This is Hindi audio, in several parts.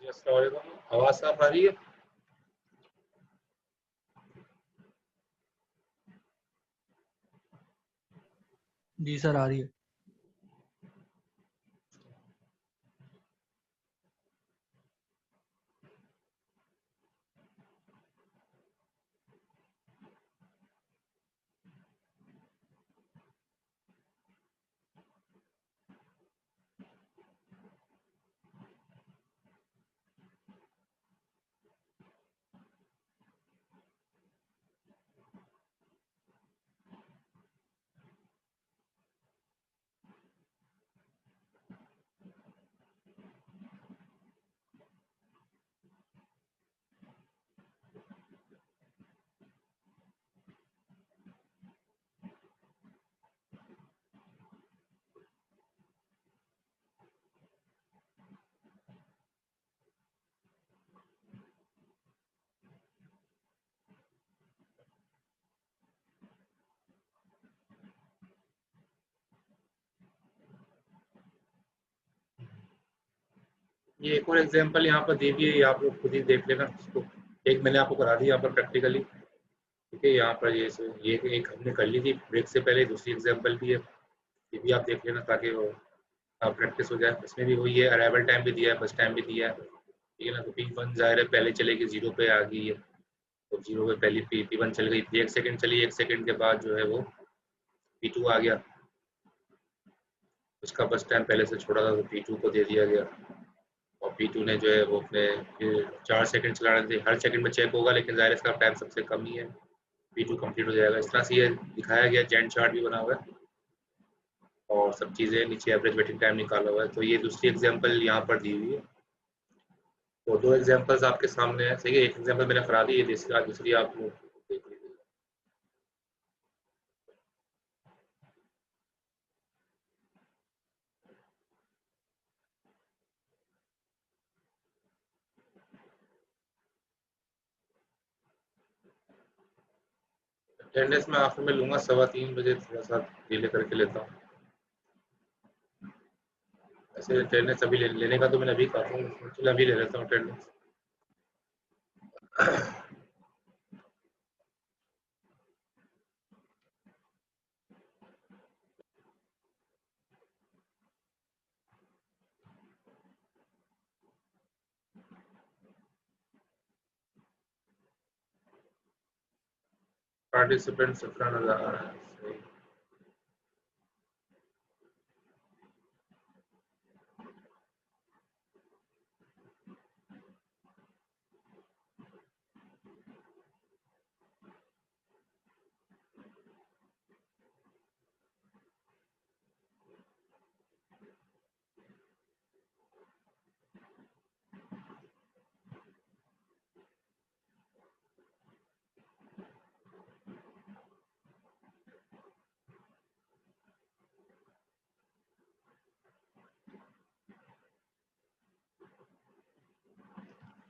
जी अस्सलाम वालेकुम, आवाज़ साफ आ रही है? जी सर, आ रही है। ये एक और एग्जांपल यहाँ पर दी हुई है, ये आप लोग खुद ही देख लेना इसको। एक मैंने आपको करा दी यहाँ पर प्रैक्टिकली, ठीक है। यहाँ पर ये एक हमने कर ली थी ब्रेक से पहले, दूसरी एग्जांपल भी है, ये भी आप देख लेना ताकि वो प्रैक्टिस हो जाए। इसमें भी वही है, अराइवल टाइम भी दिया है, बस टाइम भी दिया है, ठीक है ना। तो P1 ज़ाहिर है पहले चलेगी, 0 पे आ गई है, तो 0 पे पहली P1 चल गई थी, 1 सेकंड चली, 1 सेकंड के बाद जो है वो P2 आ गया, उसका बस टाइम पहले से छोड़ा था तो P2 को दे दिया गया। और P2 ने जो है वो अपने फिर 4 सेकंड चलाने थे, हर सेकंड में चेक होगा, लेकिन ज़ाहिर है इसका टाइम सबसे कम ही है, P2 कंप्लीट हो जाएगा। इस तरह से ये दिखाया गया, जेंट चार्ट भी बना हुआ है और सब चीज़ें नीचे एवरेज वेटिंग टाइम निकाला हुआ है। तो ये दूसरी एग्जांपल यहाँ पर दी हुई है। तो 2 एग्जांपल्स आपके सामने हैं, सही है। एक एग्जांपल मैंने करा दी, ये दूसरी आप लोग देख लीजिए। अटेंडेंस में आखिर में लूँगा 3:15 बजे, थोड़ा सा डिले करके लेता हूँ। ऐसे अटेंडेंस अभी लेने का तो मैंने अभी कहा था, चलो अभी ले लेता हूँ अटेंडेंस। पार्टिसिपेंट 17 नजर आ रहा है, सही।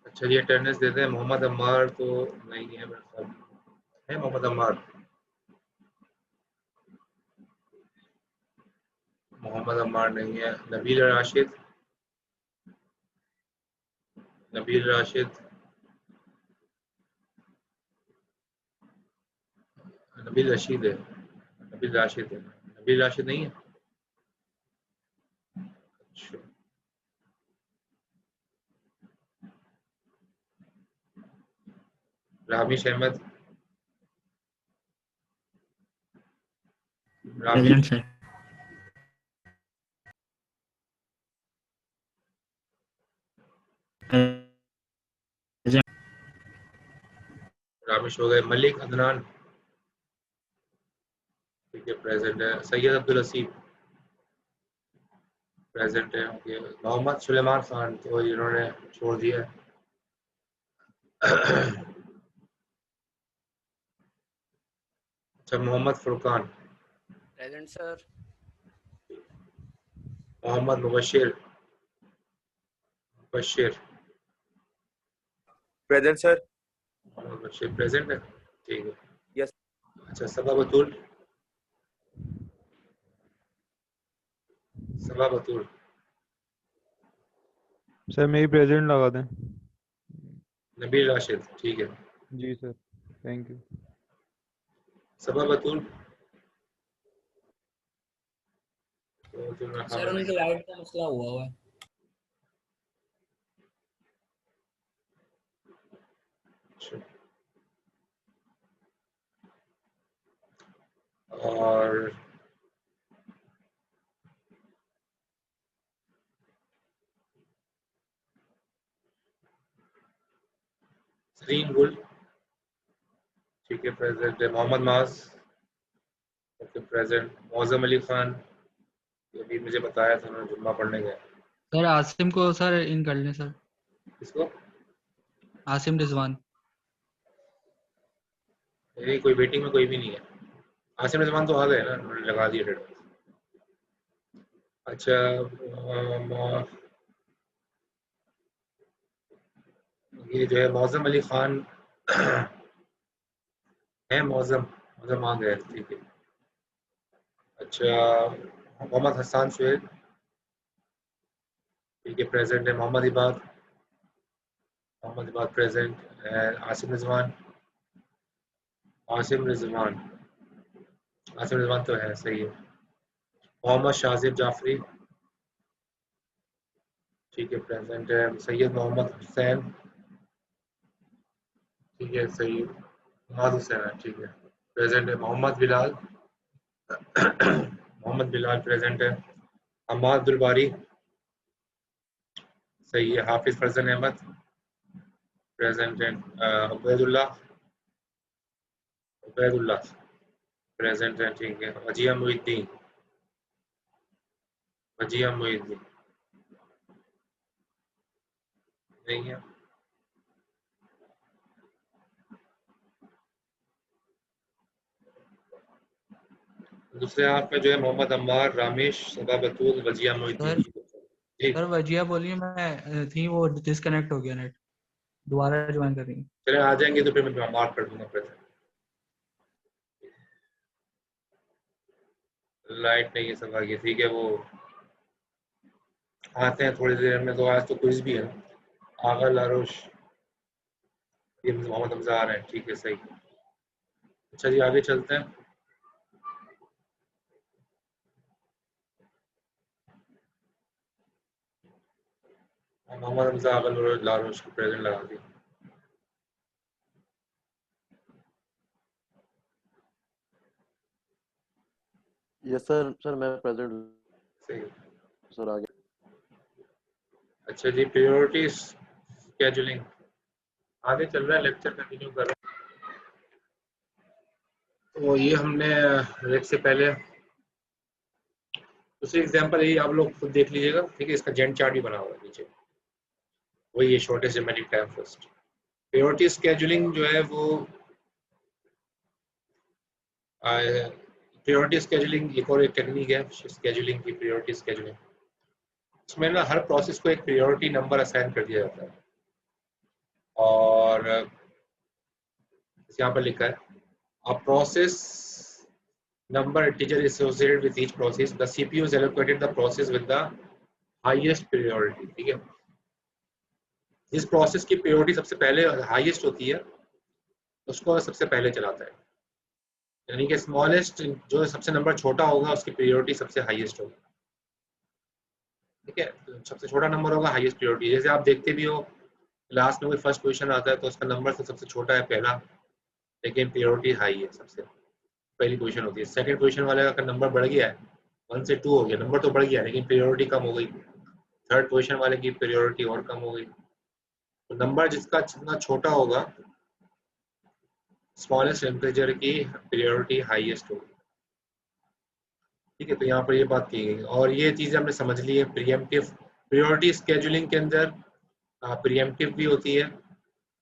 अच्छा ये अटेंडेंस देते हैं। मोहम्मद अम्मार तो नहीं है मेरे ख्याल में। है मोहम्मद अम्मार? मोहम्मद अम्मार नहीं है। नबील राशिद, नबील राशिद, नबील रशीद है, नबील राशिद है, नबील राशिद नहीं है। अच्छा, रामिश अहमद, रामिश, प्रेजेंट सर। रामिश हो गए। मलिक अदनान, ठीक है, प्रेजेंट है। सैयद अब्दुल हसीब, प्रेजेंट है। ओके। मोहम्मद सुलेमान खान तो इन्होंने छोड़ दिया है। अच्छा, Mohammad Furqan, present sir. Mohammad Mubashir, Bashir, present sir. Mohammad Bashir present है, ठीक है। यस। अच्छा, सबा बतूल, सबा बतूल, सर मेरी प्रेजेंट लगा दें। नबील राशिद, ठीक है। जी sir, thank you. Saba Batool, sir उनकी लाइट का मसला हुआ है। और सरीन गुल, ठीक है, प्रेजेंट है। मोहम्मद माज, ओके, प्रेजेंट। मौजम अली खान, ये भी मुझे बताया था, उन्होंने जुम्मा पढ़ने गए। सर आसिम को सर इन कर लें सर, किसको? आसिम रिजवान। नहीं, कोई वेटिंग में कोई भी नहीं है। आसिम रिजवान तो आ गए ना, उन्होंने लगा दिया डेट। अच्छा, ये जो है मौजम अली खान है, मौजम मौजम आ गए, ठीक है। अच्छा, मोहम्मद हसन सुहेल, ठीक है, प्रेजेंट है। मोहम्मद इबाद प्रेजेंट है। आसिम रिजवान, आसिम रिजवान आसिम रिजवान तो है, सही है। मोहम्मद शाजिब जाफरी, ठीक है, प्रेजेंट है। सैयद मोहम्मद हुसैन, ठीक है, सही। मोहम्मद हुसैन है, ठीक है, प्रेजेंट है। मोहम्मद बिलाल मोहम्मद बिलाल प्रेजेंट है। हम्माद अब्दुल बारी, सही है। हाफिज फरजन अहमद प्रेजेंट है। उबैदुल्लाह प्रेजेंट है, ठीक है। वजिया मुईद्दीन नहीं है। दूसरे हाफ में जो है मोहम्मद अम्मार, रामेश, सबा बतूल, वजिया सर मुईद्दीन जी। सर वजिया बोलिए, मैं थी वो डिस्कनेक्ट हो गया नेट, दोबारा ज्वाइन कर रही हूँ। चले आ जाएंगे तो फिर मैं मार्क कर दूंगा प्रेजेंट। लाइट नहीं है सब आगे, ठीक है। वो आते हैं थोड़ी देर में, तो आज तो क्विज भी है। आगा लारोश, ये मोहम्मद हमजा आ रहे हैं, ठीक है, सही। अच्छा जी, आगे चलते हैं। मोहम्मद हमजा, आगा लारोश को प्रेजेंट लगा दी। यस सर, सर मैं प्रेजेंट सही। सर आ गया। अच्छा जी, प्रायोरिटी स्केड्यूलिंग आगे चल रहा है, लेक्चर कंटिन्यू कर रहे हैं। तो ये हमने ब्रेक से पहले दूसरी एग्जांपल यही आप लोग खुद देख लीजिएगा, ठीक है। इसका जेंट चार्ट भी बना हुआ है नीचे, वही है, shortest remaining time first. Priority scheduling जो है वो प्रायोरिटी स्केड्यूलिंग एक और एक टेक्निक है स्केड्यूलिंग की, प्रायोरिटी स्केड्यूलिंग। इसमें ना हर प्रोसेस को एक प्रायोरिटी नंबर असाइन कर दिया जाता है, और यहाँ पर लिखा है a process number integer is associated with each process, the CPU is allocated the process with the highest priority, ठीक है। जिस प्रोसेस की प्रायोरिटी सबसे पहले हाईएस्ट होती है उसको सबसे पहले चलाता है, यानी कि स्मॉलेस्ट जो सबसे नंबर छोटा होगा उसकी प्रायोरिटी सबसे हाईएस्ट होगी, ठीक है। तो सबसे छोटा नंबर होगा हाईएस्ट प्रायोरिटी। जैसे आप देखते भी हो लास्ट में कोई फर्स्ट पोजीशन आता है तो उसका नंबर तो सबसे छोटा है पहला, लेकिन प्रायोरिटी हाई है, सबसे पहली पोजीशन होती है। सेकंड पोजीशन वाले का नंबर बढ़ गया है, 1 से 2 हो गया, नंबर तो बढ़ गया लेकिन प्रायोरिटी कम हो गई। थर्ड पोजीशन वाले की प्रायोरिटी और कम हो गई। तो नंबर जिसका जितना छोटा होगा स्मॉलेस्ट इंटीजर की प्रायोरिटी हाईएस्ट होगी, ठीक है। तो यहाँ पर ये बात की गई और ये चीज़ हमने समझ ली है। प्रीएम्प्टिव प्रायोरिटी स्केड्यूलिंग के अंदर प्रीएम्प्टिव भी होती है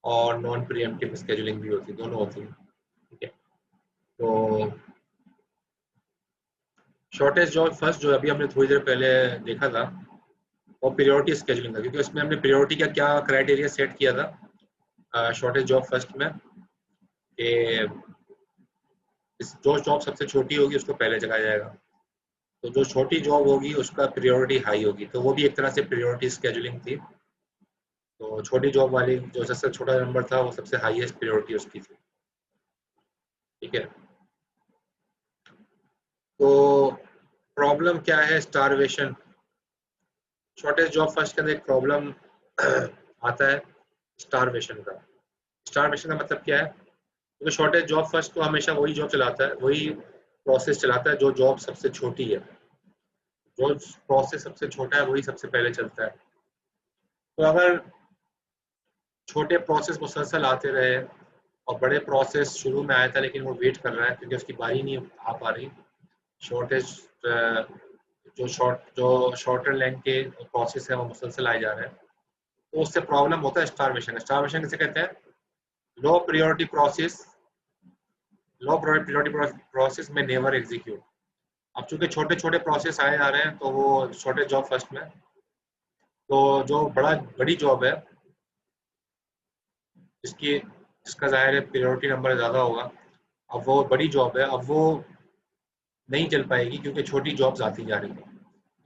और नॉन प्रीएम्प्टिव स्केड्यूलिंग भी होती है, दोनों होती है, ठीक है। तो शॉर्टेस्ट जॉब फर्स्ट जो अभी हमने थोड़ी देर पहले देखा था वो प्रायोरिटी स्केड्यूलिंग था, क्योंकि उसमें हमने प्रायोरिटी का क्या क्राइटेरिया सेट किया था शॉर्टेज जॉब फर्स्ट में, कि जो जॉब सबसे छोटी होगी उसको पहले चलाया जाएगा, तो जो छोटी जॉब होगी उसका प्रायोरिटी हाई होगी, तो वो भी एक तरह से प्रायोरिटी स्केड्यूलिंग थी। तो छोटी जॉब वाली जो सबसे छोटा नंबर था वो सबसे हाईएस्ट प्रायोरिटी उसकी थी। ठीक है, तो प्रॉब्लम क्या है? स्टारवेशन। शॉर्टेज जॉब फर्स्ट के अंदर एक प्रॉब्लम आता है स्टारवेशन का। स्टारवेशन का मतलब क्या है? क्योंकि शॉर्टेज जॉब फर्स्ट तो हमेशा वही जॉब चलाता है, वही प्रोसेस चलाता है जो जॉब सबसे छोटी है। जो प्रोसेस सबसे छोटा है वही सबसे पहले चलता है। तो अगर छोटे प्रोसेस मुसलसल आते रहे और बड़े प्रोसेस शुरू में आया था लेकिन वो वेट कर रहा है क्योंकि उसकी बारी नहीं आ पा रही, शॉर्टेज जो शॉर्टर लेंथ के प्रोसेस है वो मुसलसल आए जा रहे हैं, तो उससे प्रॉब्लम होता है स्टारवेशन। स्टारवेशन किसे कहते हैं? लो प्रायोरिटी प्रोसेस में नेवर एग्जीक्यूट। अब चूंकि छोटे छोटे प्रोसेस आए जा रहे हैं तो वो छोटे जॉब फर्स्ट में, तो जो बड़ी जॉब है जिसका जाहिर है प्रायोरिटी नंबर ज़्यादा होगा, अब वो बड़ी जॉब है, अब वो नहीं चल पाएगी क्योंकि छोटी जॉब्स आती जा रही है।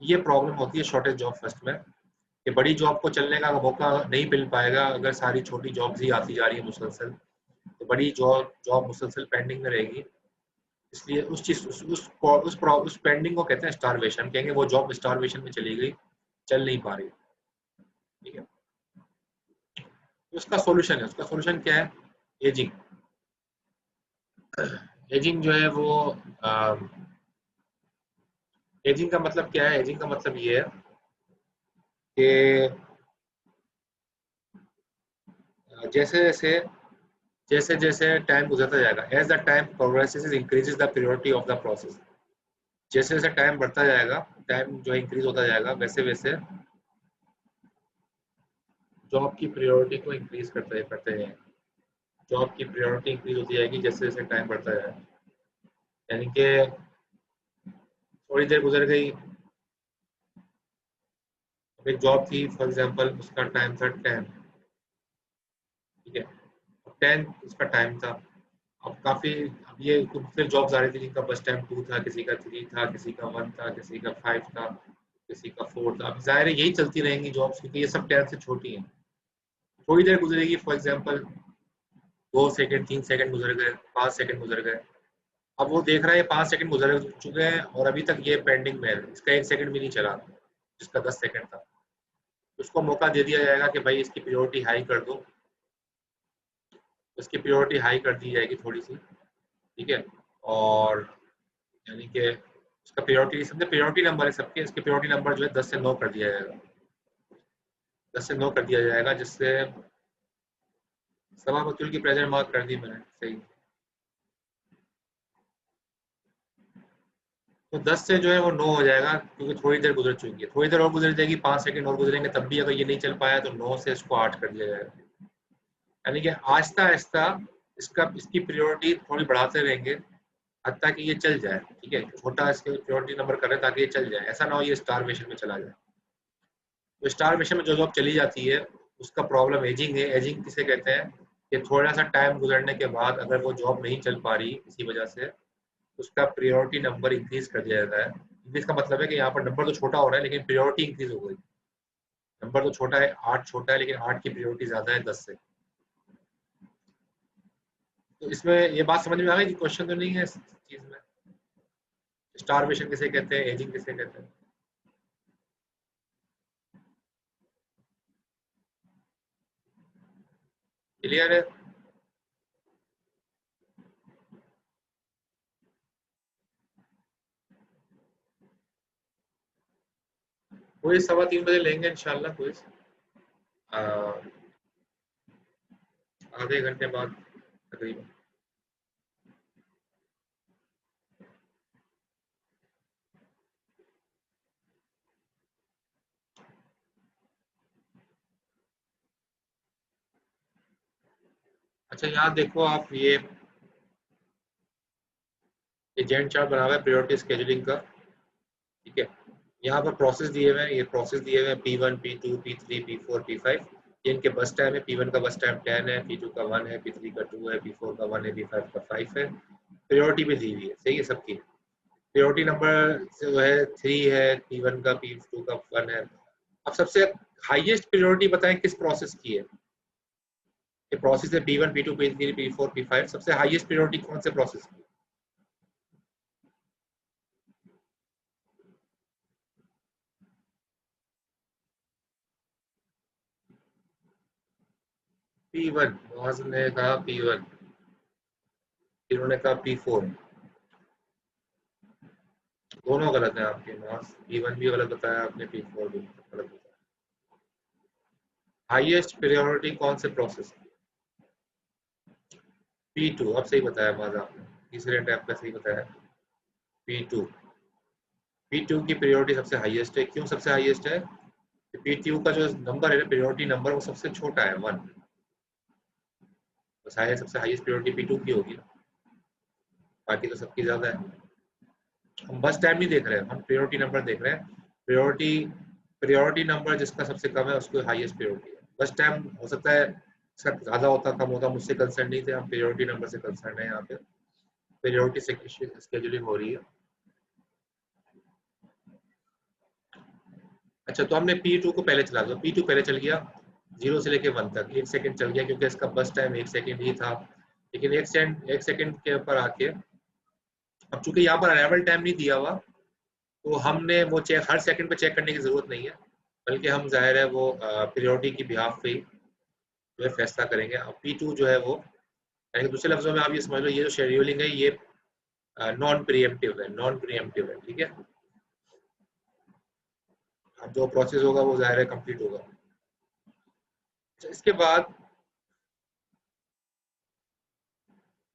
ये प्रॉब्लम होती है शॉर्टेज जॉब फर्स्ट में कि बड़ी जॉब को चलने का मौका नहीं मिल पाएगा अगर सारी छोटी जॉब्स ही आती जा रही है मुसलसल, तो बड़ी जॉब मुसलसल पेंडिंग में रहेगी। इसलिए उस चीज उस पेंडिंग को कहते हैं स्टारवेशन। कहेंगे वो जॉब स्टारवेशन में चली गई, चल नहीं पा रही। ठीक है, उसका सॉल्यूशन क्या है? एजिंग। एजिंग जो है वो एजिंग का मतलब क्या है? एजिंग का मतलब ये है कि जैसे जैसे जैसे जैसे टाइम गुजरता जाएगा, as the time progresses increases the priority of the process. जैसे जैसे टाइम बढ़ता जाएगा, टाइम जो है इंक्रीज होता जाएगा, वैसे वैसे जॉब की प्रायोरिटी को इंक्रीज करते करते जाएंगे। जॉब की प्रायोरिटी इंक्रीज होती जाएगी जैसे जैसे टाइम बढ़ता जाएगा। यानी कि थोड़ी देर गुजर गई, एक जॉब थी फॉर एग्जांपल, उसका टाइम था 10। ठीक है, 10 उसका टाइम था। अब काफ़ी अब ये मुख्तलिफ जॉब्स आ रही थी जिनका बस टाइम 2 था, किसी का 3 था, किसी का 1 था, किसी का 5 था, किसी का 4 था। अब जाहिर है यही चलती रहेंगी जॉब्स क्योंकि ये सब 10 से छोटी हैं। थोड़ी देर गुजरेगी, फॉर एग्जांपल 2 सेकंड, 3 सेकंड गुजर गए, 5 सेकंड गुजर गए। अब वो देख रहा है 5 सेकंड गुजर चुके हैं और अभी तक ये पेंडिंग में है, इसका 1 सेकंड भी नहीं चला जिसका 10 सेकंड था। उसको मौका दे दिया जाएगा कि भाई इसकी प्रायोरिटी हाई कर दो, इसकी प्रायोरिटी हाई कर दी जाएगी थोड़ी सी। ठीक है, और यानी कि उसका प्रायोरिटी समझे, प्रायोरिटी नंबर है सबके, इसके प्रायोरिटी नंबर जो है 10 से 9 कर दिया जाएगा, 10 से 9 कर दिया जाएगा, जिससे सभा बतुल की प्रेजेंट मार्क कर दी मैंने सही। तो 10 से जो है वो 9 हो जाएगा क्योंकि थोड़ी देर गुजर चुकी है। थोड़ी देर और गुजर जाएगी, 5 सेकंड और गुजरेंगे, तब भी अगर ये नहीं चल पाया तो 9 से इसको 8 कर दिया जाएगा। यानी कि आहिस्ता आहिस्ता इसकी प्रायोरिटी थोड़ी बढ़ाते रहेंगे हत्ता कि ये चल जाए। ठीक है, छोटा इसके प्रायोरिटी नंबर करें ताकि ये चल जाए, ऐसा ना हो ये स्टारवेशन में चला जाए। तो स्टारवेशन में जो जॉब चली जाती है उसका प्रॉब्लम एजिंग है। एजिंग किसे कहते हैं कि थोड़ा सा टाइम गुजरने के बाद अगर वो जॉब नहीं चल पा रही किसी वजह से, उसका प्रायोरिटी नंबर इंक्रीज कर दिया जाता है। इंक्रीज का मतलब है कि यहाँ पर नंबर तो छोटा हो रहा है लेकिन प्रायोरिटी इंक्रीज हो गई। नंबर तो छोटा है, 8 छोटा है, लेकिन 8 की प्रायोरिटी ज्यादा है 10 से। तो इसमें ये बात समझ में आ गई कि क्वेश्चन तो नहीं है इस चीज में? स्टारवेशन किसे कहते हैं, एजिंग किसे कहते हैं? क्लियर है? कोई 3:15 बजे लेंगे इंशाल्लाह क्विज, आधे घंटे बाद तकरीबन। अच्छा यहाँ देखो आप, ये जेंट चार्ट बना हुआ है प्रायोरिटी स्केजुलिंग का। ठीक है, यहाँ पर प्रोसेस दिए हुए हैं, ये प्रोसेस दिए हुए हैं P1, P2, P3, P4, P5। ये इनके बस टाइम है। P1 का बस टाइम 10 है, P2 का 1 है, P3 का 2 है, P4 का 1 है, P5 का 5 है। प्रायोरिटी भी दी हुई है, सही है सबकी। प्रायोरिटी नंबर जो है 3 है, P1 का, P2 का 1 है। अब सबसे हाईएस्ट प्रायोरिटी बताएं किस प्रोसेस की है? ये प्रोसेस है P1, P2, P3, P4, P5, सबसे हाईएस्ट प्रायोरिटी कौन से प्रोसेस की? P1, नवाज ने कहा P1, इन्होंने कहा P4, दोनों गलत है आपके। नवाज P1 भी गलत बताया आपने, P4 भी गलत बताया। हाईएस्ट प्रायोरिटी कौन से प्रोसेस की? P2, अब सही बताया नवाज आपने, तीसरे अटैम्प्ट पे सही बताया। P2, P2 की प्रायोरिटी सबसे हाईएस्ट है। क्यों सबसे हाईएस्ट है? P2 का जो नंबर है, प्रायोरिटी नंबर, वो सबसे छोटा है, 1। तो शायद सबसे हाईएस्ट प्रायोरिटी P2 की होगी, बाकी तो सबकी ज्यादा है। हम बस टाइम नहीं देख रहे हैं, हम प्रायोरिटी नंबर देख रहे हैं। प्रायोरिटी नंबर जिसका सबसे कम है उसको हाईएस्ट प्रायोरिटी है। बस टाइम हो सकता है इसका ज्यादा होता कम होता, मुझसे कंसर्न नहीं थे, हम प्रायोरिटी नंबर से कंसर्न है। यहाँ पे प्रायोरिटी शेड्यूलिंग हो रही है। अच्छा, तो हमने P2 को पहले चला दो। P2 पहले चल गया 0 से लेके 1 तक, 1 सेकंड चल गया, क्योंकि इसका बस टाइम 1 सेकंड ही था। लेकिन 1 सेकंड के ऊपर आके, अब चूंकि यहाँ पर अराइवल टाइम नहीं दिया हुआ, तो हमने वो चेक हर सेकंड पे चेक करने की जरूरत नहीं है, बल्कि हम जाहिर है वो प्रायोरिटी की बिहाफ पे ही जो है फैसला करेंगे। अब P2 जो है वो, यानी कि दूसरे लफ्जों में आप ये समझ लो, ये जो शेड्यूलिंग है ये नॉन प्रीएम्प्टिव है, ठीक है। अब जो प्रोसेस होगा वो जाहिर है कंप्लीट होगा। अच्छा, इसके बाद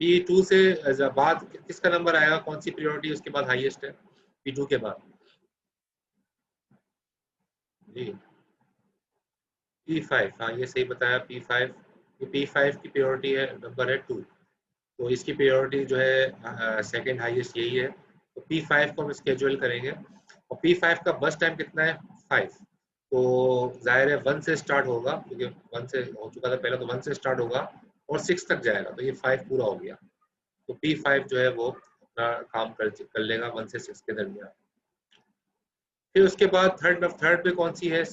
P2 से बाद किसका नंबर आएगा, कौन सी प्रायोरिटी उसके बाद हाईएस्ट है P2 के बाद? जी, P5, हाँ ये सही बताया, P5। ये P5 की प्रायोरिटी है, नंबर है 2, तो इसकी प्रायोरिटी जो है सेकंड हाईएस्ट यही है। तो P5 को हम स्केड्यूल करेंगे, और P5 का बस टाइम कितना है, 5। तो जाहिर है 1 से स्टार्ट होगा, क्योंकि 1 से हो चुका था पहले, तो 1 से स्टार्ट होगा और 6 तक जाएगा, तो ये 5 पूरा हो गया। तो P5 जो है वो अपना काम कर लेगा 1 से 6 के दरमियान। फिर उसके बाद थर्ड पे कौन सी है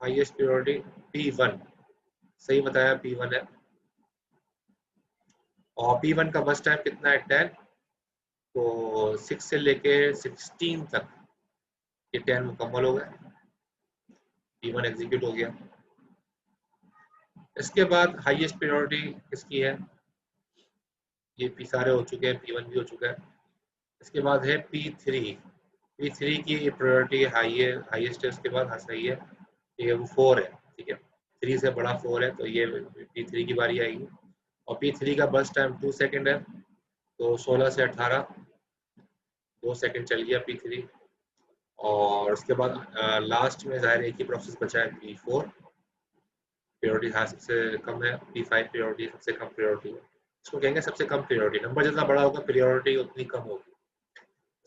हाईएस्ट प्रायोरिटी? P1, सही बताया, P1 है। और P1 का बस टाइम कितना है, 10। तो 6 से लेके 16 तक ये 10 मुकम्मल हो गया, P1 एग्जीक्यूट हो गया। इसके बाद हाईएस्ट प्रायोरिटी किसकी है? ये P सारे हो चुके हैं, P1 भी हो चुका है। इसके बाद है P3 की प्रायोरिटी हाई है, हाईएस्ट है। उसके बाद हाँ सही है, ये 4 है, ठीक है। 3 से बड़ा 4 है, तो ये P3 की बारी आएगी। और P3 का बस टाइम 2 सेकंड है, तो 16 से 18 2 सेकंड चल गया P3। और उसके बाद लास्ट में जाहिर एक ही प्रोसेस बचा है, P4। प्रायोरिटी हाँ सबसे कम है, P5 प्रायोरिटी सबसे कम प्रायोरिटी है। इसको कहेंगे सबसे कम प्रायोरिटी। नंबर जितना बड़ा होगा प्रायोरिटी उतनी कम होगी।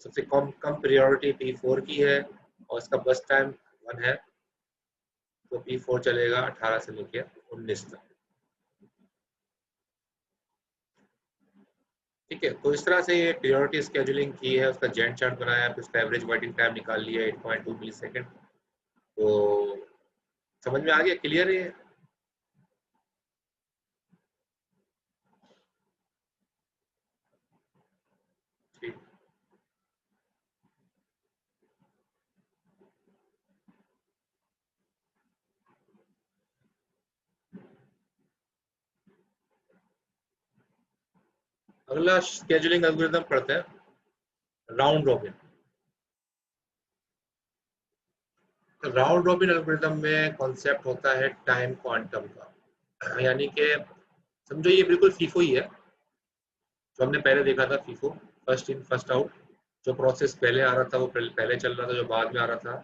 सबसे कम प्रायोरिटी P4 की है, और इसका बस टाइम 1 है, तो P4 चलेगा 18 से लेकर 19 तक, ठीक है। तो इस तरह से ये प्रायोरिटी स्केड्यूलिंग की है, उसका जेंट चार्ट बनाया, फिर उसका एवरेज वेटिंग टाइम निकाल लिया 8.2 मिली सेकेंड। तो समझ में आ गया, क्लियर है? ठीक, अगला स्केड्यूलिंग एल्गोरिथम पढ़ते हैं, round robin. Round robin algorithm में कॉन्सेप्ट होता है टाइम क्वांटम का, यानी कि समझो ये बिल्कुल फीफो ही है जो हमने पहले देखा था, FIFO, first in first out. जो प्रोसेस पहले आ रहा था वो पहले चल रहा था, जो बाद में आ रहा था।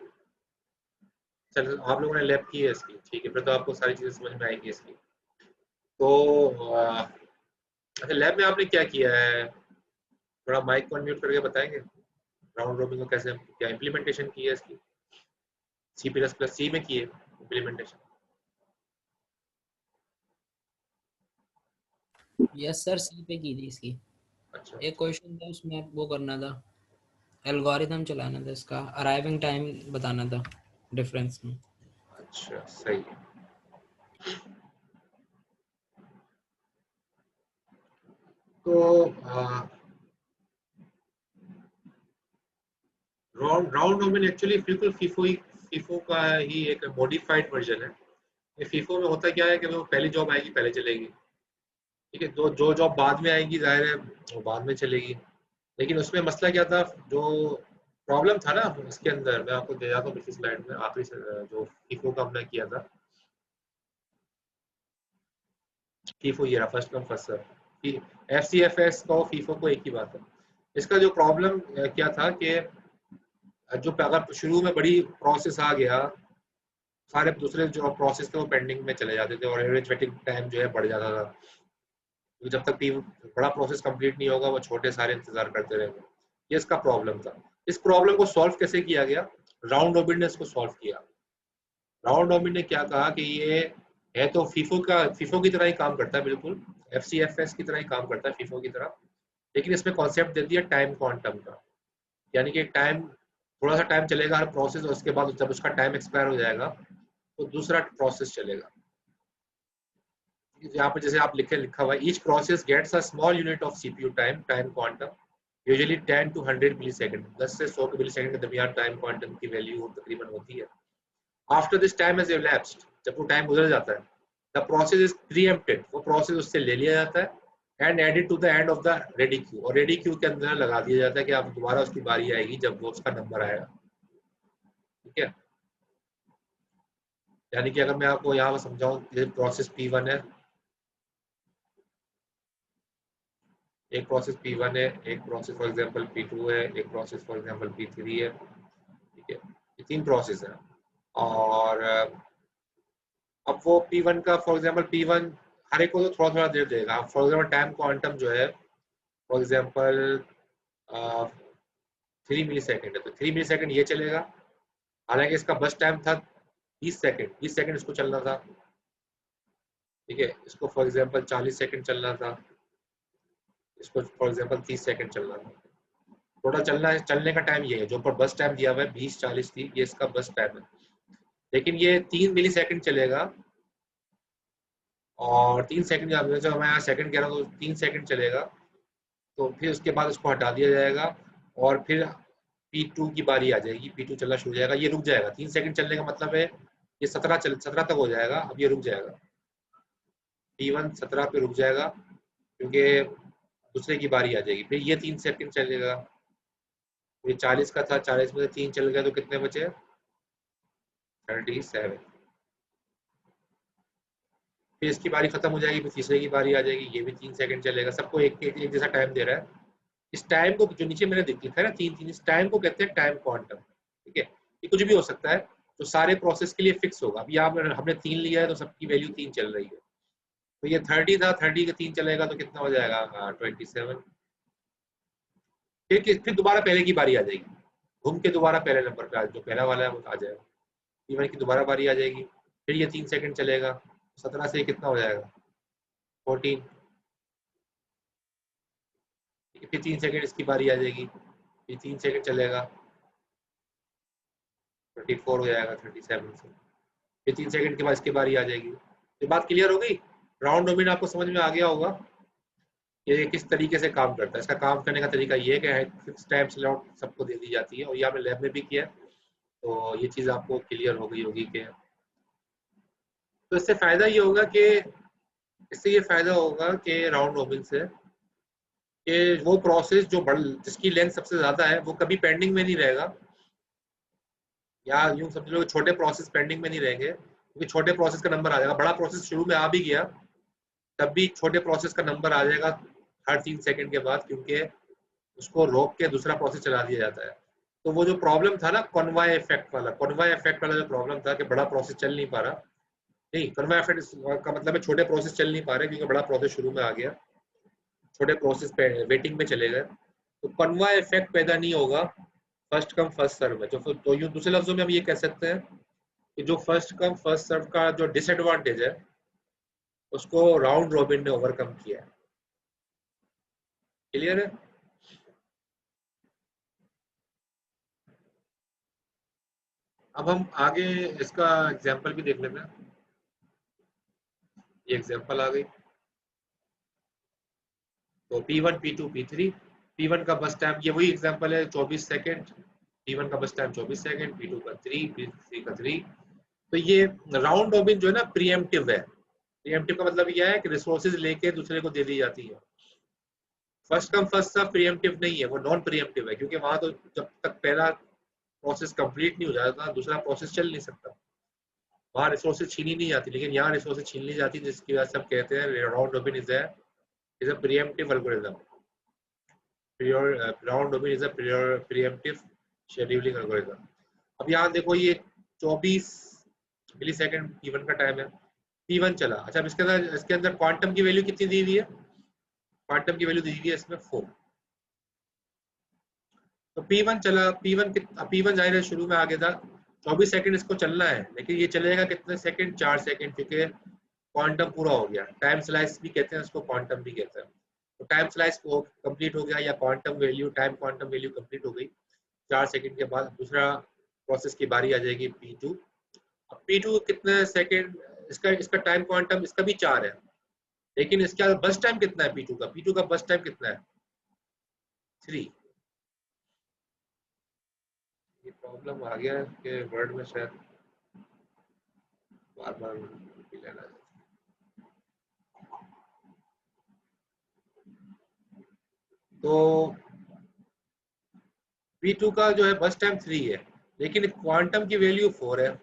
चल, आप लोगों ने लैब की है इसकी, ठीक है, फिर तो आपको सारी चीजें समझ में आएंगी इसकी। तो अच्छा, लैब में आपने क्या किया है, थोड़ा माइक को अनम्यूट करके बताएंगे? राउंड रॉबिन को कैसे, क्या इम्प्लीमेंटेशन की है इसकी? C++ में की है इम्प्लीमेंटेशन? यस सर, सी पे की थी इसकी। अच्छा, एक क्वेश्चन था उसमें, वो करना था, एल्गोरिथम चलाना था, इसका अराइविंग टाइम बताना था डिफरेंस में। अच्छा सही है। तो राउंड राउंड रॉबिन एक्चुअली बिल्कुल फीफो का ही एक मॉडिफाइड वर्जन है। ये फीफो में होता क्या है कि वो पहली जॉब आएगी पहले चलेगी, ठीक है, तो जो जॉब बाद में आएगी जाहिर है वो बाद में चलेगी। लेकिन उसमें मसला क्या था, जो प्रॉब्लम था ना इसके अंदर, मैं आपको दे जाता हूँ पिछली स्लाइड में, आखिरी जो फीफो का हमने किया था, फीफो ये रहा first come first serve, FCFS का फीफो को एक ही बात है। इसका जो प्रॉब्लम क्या था कि जो अगर शुरू में बड़ी प्रोसेस आ गया, सारे दूसरे जो प्रोसेस थे वो पेंडिंग में चले जाते थे और एवरेज वेटिंग टाइम जो है बढ़ जाता था। तो जब तक बड़ा प्रोसेस कंप्लीट नहीं होगा वो छोटे सारे इंतजार करते रहेंगे। ये इसका प्रॉब्लम था। इस प्रॉब्लम को सॉल्व कैसे किया गया? राउंड रॉबिन ने इसको सॉल्व किया। राउंड रॉबिन ने क्या कहा कि ये है तो फीफो की तरह ही काम करता है, बिल्कुल FCFS की तरह ही काम करता है, फीफो की तरह, लेकिन इसमें कॉन्सेप्ट दे दिया टाइम क्वांटम का। यानी कि टाइम, थोड़ा सा टाइम चलेगा हर प्रोसेस और उसके बाद जब उसका टाइम एक्सपायर हो जाएगा तो दूसरा प्रोसेस चलेगा। यहाँ पर जैसे आप लिखा हुआ है, each process gets a small unit of CPU time quantum, usually 10 to 100 millisecond, 10 से 100 मिलीसेकंड के दरमियान टाइम क्वांटम की वैल्यू तकरीबन होती है। After this time has elapsed, जब वो टाइम गुजर जाता है, द प्रोसेस इज प्रीएम्प्टेड, वो प्रोसेस उससे ले लिया जाता है and added to the end of the ready queue, और रेडी क्यू के अंदर लगा दिया जाता है कि अब दोबारा उसकी बारी आएगी जब वो उसका नंबर आएगा। ठीक है, यानी कि अगर मैं आपको यहाँ पर समझाऊं, ये प्रोसेस P1 है, एक प्रोसेस P1 है, एक प्रोसेस फॉर एग्जांपल P2 है, एक प्रोसेस फॉर एग्जांपल P3 है। ठीक है, ये तीन प्रोसेस है। और अब वो P1 का फॉर एग्जांपल P1 हर एक को तो थोड़ा थोड़ा देर देगा। फॉर एग्जांपल टाइम क्वांटम जो है फॉर एग्जांपल 3 मिली सेकेंड है, तो 3 मिली सेकेंड ये चलेगा। हालांकि इसका बस टाइम था 20 सेकेंड, 20 सेकेंड इसको चलना था। ठीक है, इसको फॉर एग्जांपल 40 सेकेंड चलना था, इसको फॉर एग्जांपल 30 सेकेंड चलना था। टोटल चलने का टाइम ये है, जो ऊपर बस टाइम दिया हुआ है 20-40-30, ये इसका बस टाइम है। लेकिन ये 3 मिली सेकेंड चलेगा और 3 सेकेंड, जब मैं यहाँ सेकंड कह रहा हूँ तो 3 सेकेंड चलेगा, तो फिर उसके बाद उसको हटा दिया जाएगा और फिर P2 की बारी आ जाएगी, P2 चलना शुरू हो जाएगा। ये रुक जाएगा, 3 सेकेंड चलने का मतलब है ये 17 तक हो जाएगा। अब ये रुक जाएगा, P1 17 पे रुक जाएगा क्योंकि दूसरे की बारी आ जाएगी। फिर ये 3 सेकेंड चलेगा, ये 40 का था, 40 में से 3 चल गया तो कितने बचे? 37। फिर इसकी बारी खत्म हो जाएगी, फिर तीसरे की बारी आ जाएगी, ये भी 3 सेकेंड चलेगा। सबको एक जैसा टाइम दे रहा है। इस टाइम को, जो नीचे मैंने लिखा है ना 3-3, इस टाइम को कहते हैं टाइम क्वांटम। ठीक है, ये कुछ भी हो सकता है, तो सारे प्रोसेस के लिए फिक्स होगा। अब यहाँ पर हमने 3 लिया है तो सबकी वैल्यू 3 चल रही है। तो ये 30 था, 30 का 3 चलेगा तो कितना हो जाएगा? 27। फिर दोबारा पहले की बारी आ जाएगी, घूम के दोबारा पहले नंबर पे जो पहला वाला है वो आ जाएगा। P1 की दोबारा बारी आ जाएगी, फिर ये 3 सेकेंड चलेगा, 17 से कितना हो जाएगा? 14। फिर 3 सेकेंड इसकी बारी आ जाएगी, फिर 3 सेकेंड चलेगा, 34 हो जाएगा 37 से। फिर 3 सेकेंड के बाद इसकी बारी आ जाएगी। ये बात क्लियर हो गई? राउंड रॉबिन आपको समझ में आ गया होगा ये किस तरीके से काम करता है। इसका काम करने का तरीका ये है कि फिक्स टाइम स्लॉट सबको दे दी जाती है, और ये आपने लैब में भी किया है, तो ये चीज़ आपको क्लियर हो गई होगी कि तो इससे फायदा ये होगा कि राउंड रॉबिन से कि वो प्रोसेस जिसकी लेंथ सबसे ज्यादा है वो कभी पेंडिंग में नहीं रहेगा, या यूं समझ लो छोटे प्रोसेस पेंडिंग में नहीं रहेंगे, क्योंकि छोटे प्रोसेस का नंबर आ जाएगा। बड़ा प्रोसेस शुरू में आ भी गया तब भी छोटे प्रोसेस का नंबर आ जाएगा हर 3 सेकेंड के बाद, क्योंकि उसको रोक के दूसरा प्रोसेस चला दिया जाता है। तो वो जो प्रॉब्लम था ना कॉन्वाय इफेक्ट वाला जो प्रॉब्लम था कि बड़ा प्रोसेस चल नहीं पा रहा, नहीं, कॉन्वाय इफेक्ट का मतलब है छोटे प्रोसेस चल नहीं पा रहे क्योंकि बड़ा प्रोसेस शुरू में आ गया, छोटे प्रोसेस पे वेटिंग में चले गए, तो कॉन्वाय इफेक्ट पैदा नहीं होगा फर्स्ट कम फर्स्ट सर्व में। तो यूं दूसरे लफ्जों में हम ये कह सकते हैं कि जो फर्स्ट कम फर्स्ट सर्व का जो डिसएडवांटेज है उसको राउंड रॉबिन ने ओवरकम किया है। क्लियर है? अब हम आगे इसका एग्जांपल भी देख लेते हैं। ये एग्जांपल आ गई। तो P1 P2 P3, P1 का बस टाइम ये वही एग्जांपल है 24 सेकंड, P1 का बस टाइम 24 सेकंड, P2 का 3, P3 का 3। तो ये राउंड रॉबिन जो है ना प्रीएम्प्टिव है। प्रीएम्प्टिव का मतलब यह है कि रिसोर्सेज लेके दूसरे को दे दी जाती है। First come first serve preemptive नहीं है, वो नॉन प्रीएम्प्टिव है, क्योंकि वहां तो जब तक पहला प्रोसेस कंप्लीट नहीं हो जाता दूसरा प्रोसेस चल नहीं सकता। वहां रिसोर्सेज छीनी नहीं जाती, लेकिन यहाँ रिसोर्सेज छीन ली जाती, जिसकी वजह से हम कहते हैं round robin is a pre-emptive algorithm. Round robin is a pre-emptive scheduling algorithm. अब यहाँ देखो ये 24 मिली सेकेंड P1 का टाइम है, P1 चला। अच्छा, अब इसके अंदर क्वांटम की वैल्यू कितनी दी हुई है? क्वांटम की वैल्यू दी हुई है इसमें 4। तो P1 चला, P1 जाहिर है शुरू में आगे था, 24 सेकंड इसको चलना है, लेकिन ये चलेगा कितने सेकंड? 4 सेकंड, क्योंकि क्वांटम पूरा हो गया। टाइम स्लाइस भी कहते हैं उसको, क्वांटम भी कहते हैं। तो टाइम स्लाइस को कंप्लीट हो गया, या क्वांटम वैल्यू कंप्लीट हो गई। 4 सेकंड के बाद दूसरा प्रोसेस की बारी आ जाएगी P2। अब P2 कितने सेकंड? इसका टाइम क्वांटम इसका भी 4 है, लेकिन इसका बस टाइम कितना है P2 का बस टाइम कितना है? 3। ये प्रॉब्लम आ गया कि वर्ड में शायद बार बार लेना है। तो P2 का जो है बस टाइम 3 है, लेकिन क्वांटम की वैल्यू 4 है।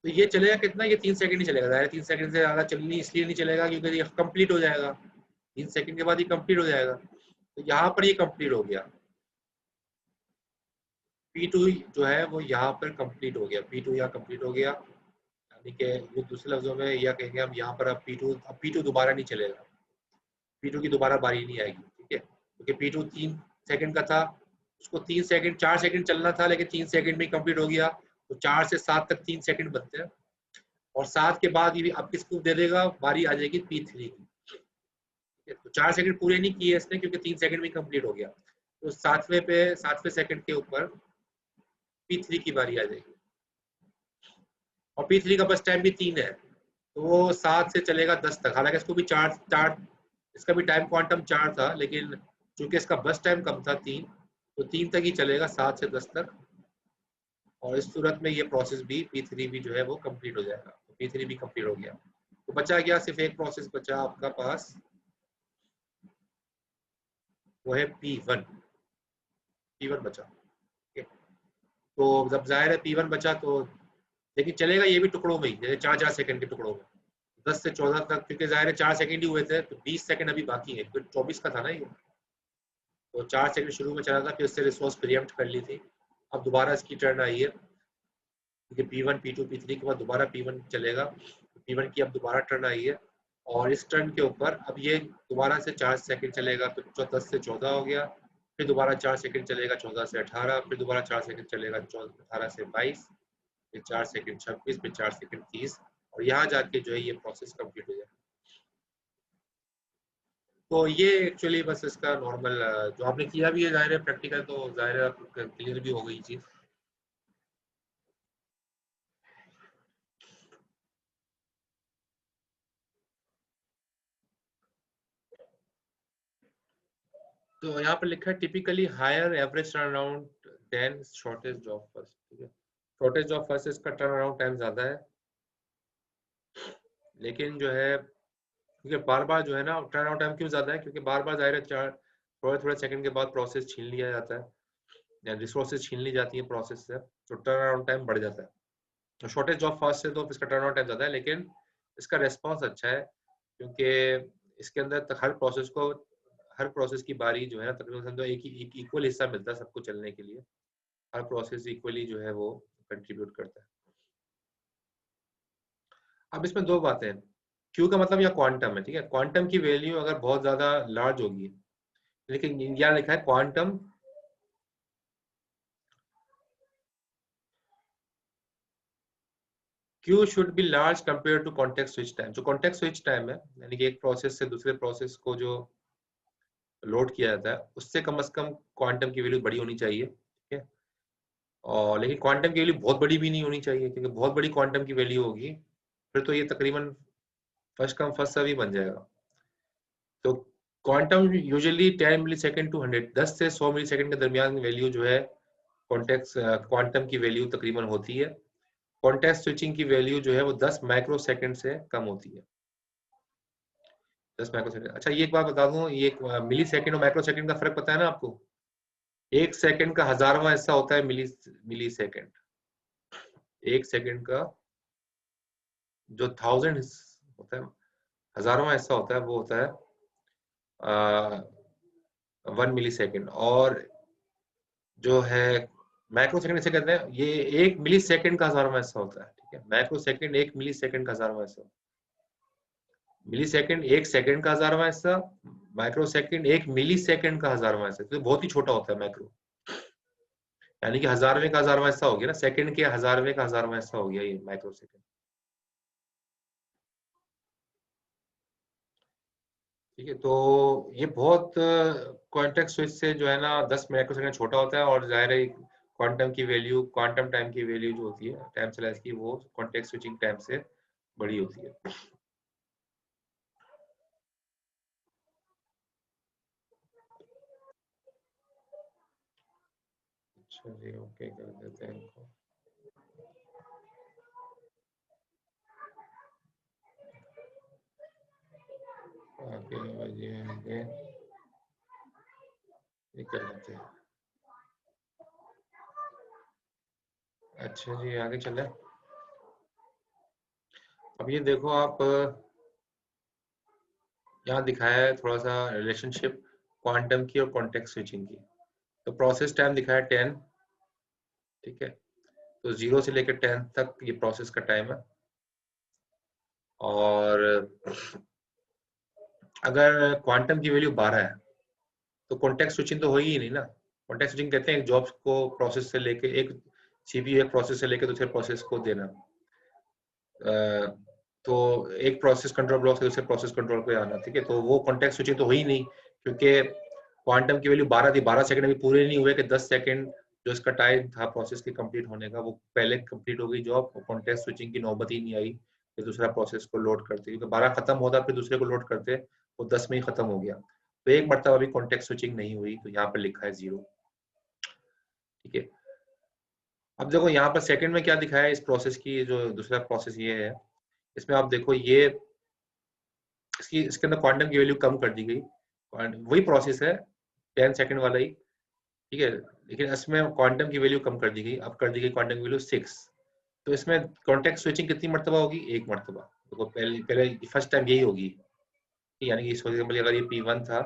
तो ये चलेगा कितना? ये 3 सेकंड ही चलेगा। जाहिर 3 सेकंड से ज्यादा चलनी इसलिए नहीं चलेगा क्योंकि ये कंप्लीट हो जाएगा, 3 सेकंड के बाद ये कंप्लीट हो जाएगा। तो यहाँ पर ये कंप्लीट हो गया, P2 जो है वो यहाँ पर कंप्लीट हो गया, P2 यहाँ कंप्लीट हो गया। यानी कि ये दूसरे लफ्जों में यह कहेंगे हम यहाँ पर अब P2 दोबारा नहीं चलेगा, P2 की दोबारा बारी नहीं आएगी, ठीक है? क्योंकि P2 3 सेकंड का था, उसको 3 सेकंड 4 सेकंड चलना था, लेकिन 3 सेकंड में कंप्लीट हो गया। तो 4 से 7 तक 3 सेकंड बनते हैं, और 7 के बाद ये अब किसको दे देगा? बारी आ जाएगी P3 की। तो 4 सेकंड पूरे नहीं किए इसने, क्योंकि 3 सेकंड में कंप्लीट हो गया। तो 7वें सेकंड के ऊपर P3 की बारी आ जाएगी, और P3 का बस टाइम भी 3 है, तो वो 7 से चलेगा 10 तक। हालांकि इसको भी चार इसका भी टाइम क्वांटम 4 था, लेकिन चूंकि इसका बस टाइम कम था 3, तो 3 तक ही चलेगा, 7 से 10 तक। और इस सूरत में ये प्रोसेस भी P3 भी जो है वो कंप्लीट हो जाएगा। तो P3 भी कंप्लीट हो गया, तो बचा गया सिर्फ एक प्रोसेस बचा आपका पास, वो है P1 बचा। ठीक है, तो जब जाहिर है P1 बचा, तो लेकिन चलेगा ये भी टुकड़ों में ही, जैसे 4-4 सेकंड के टुकड़ों में, 10 से 14 तक, क्योंकि जाहिर है 4 सेकंड ही हुए थे, तो 20 सेकंड अभी बाकी है, फिर 24 का था ना ये। तो 4 सेकंड शुरू में चला था, फिर इससे रिसोर्स प्रीएम्प्ट कर ली थी। अब दोबारा इसकी टर्न आई है, क्योंकि P1 P2 P3 के बाद दोबारा P1 चलेगा। P1 की अब दोबारा टर्न आई है, और इस टर्न के ऊपर अब ये दोबारा से 4 सेकंड चलेगा, तो 10 से 14 हो गया। फिर दोबारा 4 सेकंड चलेगा, 14 से 18, फिर दोबारा 4 सेकंड चलेगा, 18 से 22, फिर 4 सेकंड 26, फिर 4 सेकंड 30, और यहाँ जाके जो है ये प्रोसेस कंप्लीट हो जाए। तो ये एक्चुअली बस इसका नॉर्मल जो आपने किया भी है, जाहिर है प्रैक्टिकल, तो जाहिर है क्लियर भी हो गई चीज। तो यहाँ पर लिखा है typically higher average turn around than shortage job first. ठीक है, शॉर्टेज जॉब फर्स्ट इसका टर्न अराउंड टाइम ज्यादा है, लेकिन जो है क्योंकि बार बार जो है ना टर्न अराउंड टाइम क्यों ज्यादा है, क्योंकि बार बार जाहिर है थोड़े थोड़े सेकंड के बाद प्रोसेस छीन लिया जाता है, या रिसोर्सेज छीन ली जाती है प्रोसेस से, तो टर्न अराउंड टाइम बढ़ जाता है। तो शॉर्टेज जॉब फर्स्ट से तो इसका टर्न अराउंड टाइम ज्यादा है, लेकिन इसका रेस्पॉन्स अच्छा है, क्योंकि इसके अंदर तक हर प्रोसेस की बारी जो है ना तकरीबन समझो एक इक्वल हिस्सा मिलता है सबको चलने के लिए। हर प्रोसेस इक्वली जो है वो कंट्रीब्यूट करता है। अब इसमें दो बातें हैं, क्यू का मतलब या क्वांटम है। ठीक है, क्वांटम की वैल्यू अगर बहुत ज्यादा लार्ज होगी, लेकिन यहाँ लिखा है quantum Q should be large compared to context switch time। जो context switch time है, यानी कि एक प्रोसेस से दूसरे प्रोसेस को जो लोड किया जाता है, उससे कम से कम क्वांटम की वैल्यू बड़ी होनी चाहिए। ठीक है, और लेकिन क्वांटम की वैल्यू बहुत बड़ी भी नहीं होनी चाहिए, क्योंकि बहुत बड़ी क्वांटम की वैल्यू होगी फिर तो ये तकरीबन फर्स्ट कम फर्स्ट सर्व ही बन जाएगा। तो quantum usually 10 millisecond to 100, 10 से 100 मिली सेकेंड के दरमियान वैल्यू जो है कॉन्टेक्स्ट क्वांटम की वैल्यू तकरीबन होती है। कॉन्टेक्स्ट स्विचिंग की वैल्यू जो है वो 10 माइक्रो सेकेंड से कम होती है, 10 माइक्रो सेकेंड। अच्छा ये एक बात बता दूं, ये मिली सेकेंड और माइक्रो सेकेंड का फर्क पता है ना आपको? एक सेकेंड का 1000वां हिस्सा होता है मिली सेकेंड। एक सेकेंड का जो 1000 होता है, 1000वां हिस्सा होता है, वो होता है 1 मिली सेकेंड। और जो है माइक्रो सेकेंड इसे कहते हैं, ये 1 मिली सेकेंड का 1000वां हिस्सा होता है। ठीक है, माइक्रो सेकेंड 1 मिली सेकेंड का 1000वां हिस्सा, मिली सेकेंड 1 सेकेंड का 1000वां हिस्सा, माइक्रो सेकेंड 1 मिली सेकेंड का 1000वां हिस्सा। तो बहुत ही छोटा होता है माइक्रो, यानी कि 1000वें का 1000वां हिस्सा हो गया ना, सेकेंड के 1000वें का 1000वां हिस्सा हो गया ये माइक्रो सेकेंड। ठीक है, तो ये बहुत क्वांटम स्विच से जो है ना 10 माइक्रो सेकेंड छोटा होता है, और जाहिर है क्वांटम की वैल्यू, क्वांटम टाइम की वैल्यू जो होती है टाइम स्लाइस की, वो कॉन्टेक्स्ट स्विचिंग टाइम से बड़ी होती है। चलिए ओके कर देते हैं इनको। आगे बढ़िए, ये कर लेते हैं। अच्छा जी आगे चले। अब ये देखो आप, यहाँ दिखाया है थोड़ा सा रिलेशनशिप क्वांटम की और कॉन्टेक्स्ट स्विचिंग की। तो प्रोसेस टाइम दिखाया 10, ठीक है, तो 0 से लेकर 10 तक ये प्रोसेस का टाइम है। और अगर क्वांटम की वैल्यू 12 है तो कॉन्टेक्स्ट स्विचिंग तो होगी ही नहीं ना। कॉन्टेक्स्ट स्विचिंग कहते हैं एक जॉब को प्रोसेस से लेके, एक सीपीयू एक प्रोसेस से लेके दूसरे प्रोसेस को देना। तो एक प्रोसेस कंट्रोल ब्लॉक से दूसरे प्रोसेस कंट्रोल पे आना, ठीक है, तो वो कॉन्टेक्स्ट स्विचिंग तो हुई नहीं, क्योंकि क्वांटम की वैल्यू 12 थी। 12 सेकंड अभी पूरे नहीं हुए कि 10 सेकंड जो इसका टाइम था प्रोसेस के कंप्लीट होने का, वो पहले कंप्लीट हो गई जॉब, और कॉन्टेक्स्ट स्विचिंग की नौबत ही नहीं आई फिर दूसरा प्रोसेस को लोड करते, क्योंकि 12 खत्म होता फिर दूसरे को लोड करते, वो 10 में ही खत्म हो गया। तो एक मरतबा अभी कॉन्टेक्स्ट स्विचिंग नहीं हुई, तो यहाँ पर लिखा है 0। ठीक है, अब देखो यहाँ पर सेकंड में क्या दिखाया है इस प्रोसेस की, जो दूसरा प्रोसेस ये है, इसमें आप देखो ये इसके अंदर क्वांटम की वैल्यू कम कर दी गई। वही प्रोसेस है 10 सेकंड वाला ही, ठीक है, लेकिन इसमें क्वांटम की वैल्यू कम कर दी गई। अब कर दी गई क्वांटम की वैल्यू 6। तो इसमें कॉन्टेक्स्ट स्विचिंग कितनी मरतबा होगी? एक मरतबा। देखो पहले पहले फर्स्ट टाइम यही होगी, यानी कि फॉर एग्जांपल अगर ये P1 था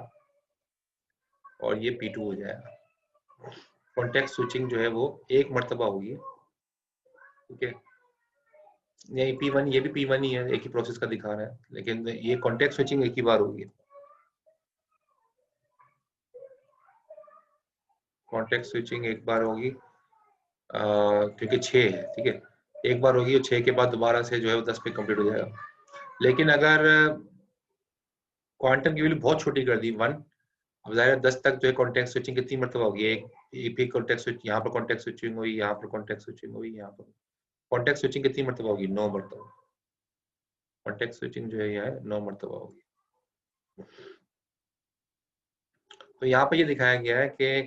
और ये P2 हो जाएगा, कॉन्टेक्स्ट स्विचिंग जो है वो एक मरतबा होगी। ठीक है, ये P1, ये भी P1 ही है, एक ही प्रोसेस का दिखा रहा है, लेकिन ये कॉन्टेक्स्ट स्विचिंग एक ही बार होगी। कॉन्टेक्स्ट स्विचिंग एक बार होगी, क्योंकि 6 है, ठीक है, एक बार होगी और 6 के बाद दोबारा से जो है वो 10 पे कंप्लीट हो जाएगा। लेकिन अगर क्वांटम की वैल्यू बहुत छोटी कर दी 1, अब जाहिर है 10 तक जो है कॉन्टेक्स्ट स्विचिंग कितनी मरतबा होगी? एक ही कॉन्टेक्स्ट स्विच, यहाँ पर कॉन्टेक्स्ट स्विचिंग हुई, यहाँ पर कॉन्टेक्स्ट स्विचिंग हुई, यहाँ पर कॉन्टेक्स्ट स्विचिंग कितनी मरतबा होगी? 9 मरतबा। कॉन्टेक्स्ट स्विचिंग जो है यहाँ 9 मरतबा होगी। तो यहाँ पर ये दिखाया गया है कि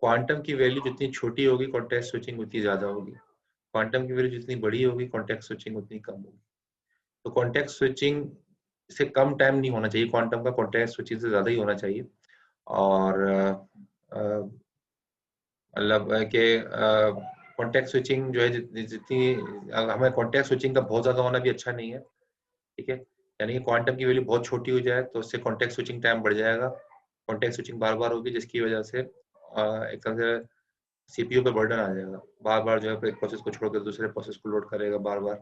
क्वांटम की वैल्यू जितनी छोटी होगी कॉन्टेक्स्ट स्विचिंग उतनी ज्यादा होगी, क्वांटम की वैल्यू जितनी बड़ी होगी कॉन्टेक्स्ट स्विचिंग उतनी कम होगी। तो कॉन्टेक्स्ट स्विचिंग से कम टाइम नहीं होना चाहिए, क्वांटम का कॉन्टेक्स्ट स्विचिंग से ज्यादा ही होना चाहिए। और मतलब कि कॉन्टेक्स्ट स्विचिंग जो है जितनी हमें कॉन्टेक्स्ट स्विचिंग का बहुत ज्यादा होना भी अच्छा नहीं है, ठीक है, यानी कि क्वांटम की वैल्यू बहुत छोटी हो जाए तो उससे कॉन्टेक्स्ट स्विचिंग टाइम बढ़ जाएगा, कॉन्टेक्स्ट स्विचिंग बार बार होगी, जिसकी वजह से एक तरह से सीपीयू पे बर्डन आ जाएगा, बार बार जो है एक प्रोसेस को छोड़कर दूसरे प्रोसेस को लोड करेगा बार बार।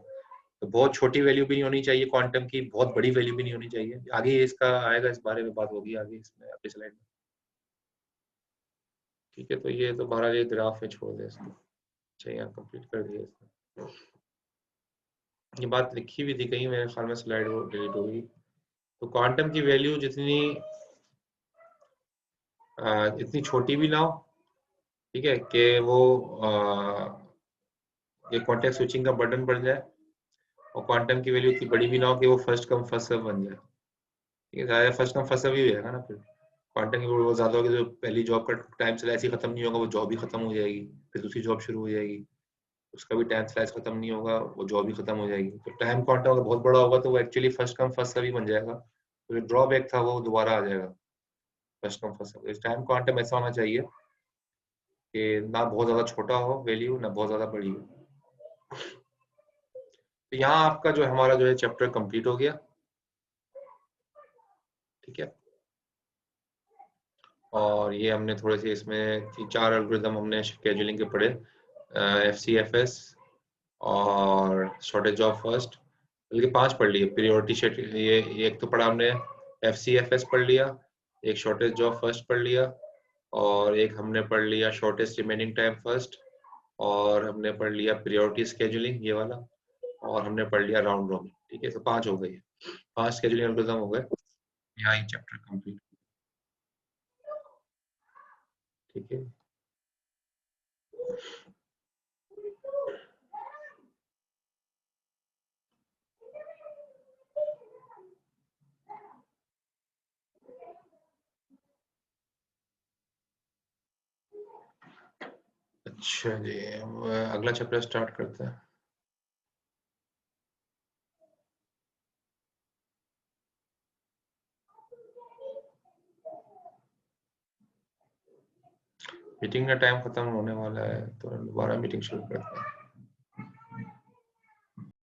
तो बहुत छोटी वैल्यू भी नहीं होनी चाहिए क्वांटम की, बहुत बड़ी वैल्यू भी नहीं होनी चाहिए। आगे इसका आएगा, इस बारे में बात होगी आगे इसमें अगली स्लाइड में। ठीक है, तो ये तो बहरहाल ये ग्राफ में छोड़ दे इसको। अच्छा यहाँ कंप्लीट कर दिया इसने, ये बात लिखी भी थी कहीं, मेरे ख्याल में स्लाइड वो डिलीट हो गई। तो क्वांटम की वैल्यू जितनी इतनी छोटी भी ना हो ठीक है, कि वो ये कॉन्टेक्स्ट स्विचिंग का बर्डन बढ़ जाए और क्वांटम की वैल्यू इतनी बड़ी भी ना हो कि वो फर्स्ट कम फर्स्ट सर्व बन जाए। ठीक है, ज़्यादा फर्स्ट कम फर्स्ट सर्व ही हो जाएगा ना फिर। क्वांटम की वो ज़्यादा होगी तो पहली जॉब का टाइम स्लाइस ही खत्म नहीं होगा, वो जॉब ही खत्म हो जाएगी, फिर दूसरी जॉब शुरू हो जाएगी, उसका भी टाइम स्लाइस खत्म नहीं होगा, वो जॉब ही खत्म हो जाएगी। तो टाइम क्वांटम अगर बहुत बड़ा होगा तो वो actually first come first serve ही बन जाएगा, तो जो ड्रॉबैक था वो दोबारा आ जाएगा फर्स्ट कम फर्स्ट सर्व। इस टाइम क्वांटम ऐसा होना चाहिए कि ना बहुत ज़्यादा छोटा हो वैल्यू, ना बहुत ज़्यादा बड़ी हो। तो यहाँ आपका जो हमारा जो है चैप्टर कंप्लीट हो गया। ठीक है, और ये हमने थोड़े से इसमें 4 एल्गोरिदम हमने शेड्यूलिंग के पढ़े, FCFS और शॉर्टेज ऑफ फर्स्ट, बल्कि 5 पढ़ लिए। प्रियोरिटी शेड्यूल, ये एक तो पढ़ा हमने, FCFS पढ़ लिया, एक शॉर्टेज ऑफ फर्स्ट पढ़ लिया, और एक हमने पढ़ लिया शॉर्टेस्ट रिमेनिंग टाइम फर्स्ट, और हमने पढ़ लिया प्रियोरिटी स्केड्यूलिंग ये वाला, और हमने पढ़ लिया राउंड रॉबिन। ठीक है, तो 5 हो गए, 5 स्केड्यूलिंग एल्गोरिदम हो गए। यहाँ ये चैप्टर कंप्लीट। ठीक है, अच्छा जी, अब अगला चैप्टर स्टार्ट करते हैं। मीटिंग का टाइम खत्म होने वाला है तो दोबारा मीटिंग शुरू करते हैं।